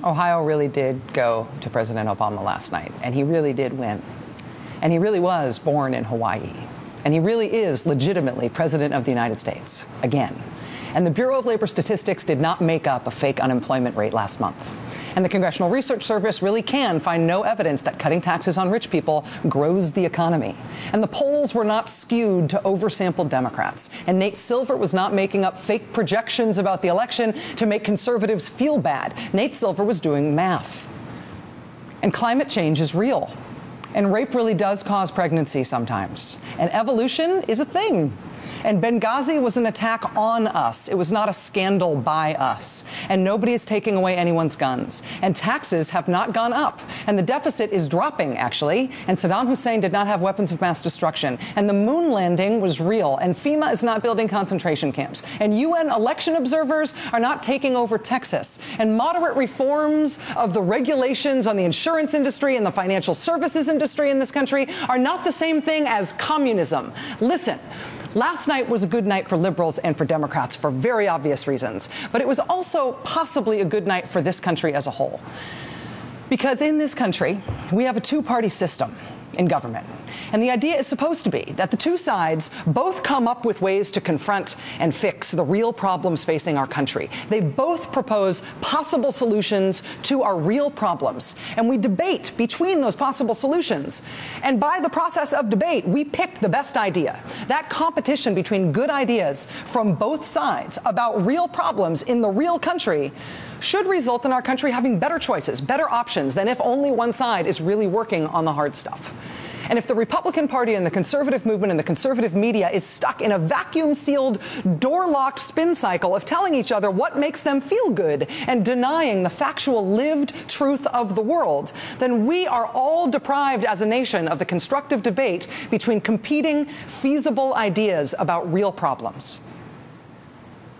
Ohio really did go to President Obama last night, and he really did win. And he really was born in Hawaii. And he really is legitimately President of the United States, again. And the Bureau of Labor Statistics did not make up a fake unemployment rate last month. And the Congressional Research Service really can find no evidence that cutting taxes on rich people grows the economy. And the polls were not skewed to oversampled Democrats. And Nate Silver was not making up fake projections about the election to make conservatives feel bad. Nate Silver was doing math. And climate change is real. And rape really does cause pregnancy sometimes. And evolution is a thing. And Benghazi was an attack on us. It was not a scandal by us. And nobody is taking away anyone's guns. And taxes have not gone up. And the deficit is dropping, actually. And Saddam Hussein did not have weapons of mass destruction. And the moon landing was real. And FEMA is not building concentration camps. And UN election observers are not taking over Texas. And moderate reforms of the regulations on the insurance industry and the financial services industry in this country are not the same thing as communism. Listen. Last night was a good night for liberals and for Democrats for very obvious reasons. But it was also possibly a good night for this country as a whole. Because in this country, we have a two-party system in government. And the idea is supposed to be that the two sides both come up with ways to confront and fix the real problems facing our country. They both propose possible solutions to our real problems. And we debate between those possible solutions. And by the process of debate, we pick the best idea. That competition between good ideas from both sides about real problems in the real country should result in our country having better choices, better options than if only one side is really working on the hard stuff. And if the Republican Party and the conservative movement and the conservative media is stuck in a vacuum-sealed, door-locked spin cycle of telling each other what makes them feel good and denying the factual lived truth of the world, then we are all deprived as a nation of the constructive debate between competing, feasible ideas about real problems.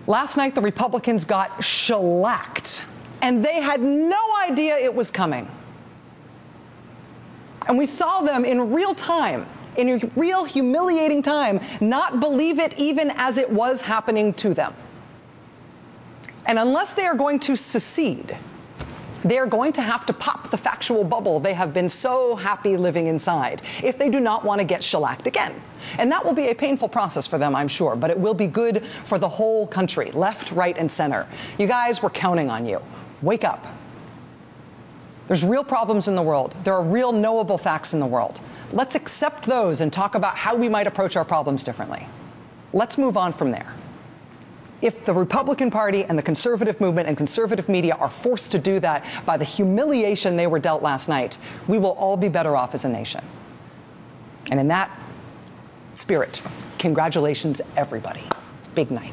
Last night, the Republicans got shellacked, and they had no idea it was coming. And we saw them in real time, in a real humiliating time, not believe it even as it was happening to them. And unless they are going to secede, they are going to have to pop the factual bubble they have been so happy living inside if they do not want to get shellacked again. And that will be a painful process for them, I'm sure, but it will be good for the whole country, left, right, and center. You guys, we're counting on you. Wake up. There's real problems in the world. There are real knowable facts in the world. Let's accept those and talk about how we might approach our problems differently. Let's move on from there. If the Republican Party and the conservative movement and conservative media are forced to do that by the humiliation they were dealt last night, we will all be better off as a nation. And in that spirit, congratulations, everybody. Big night.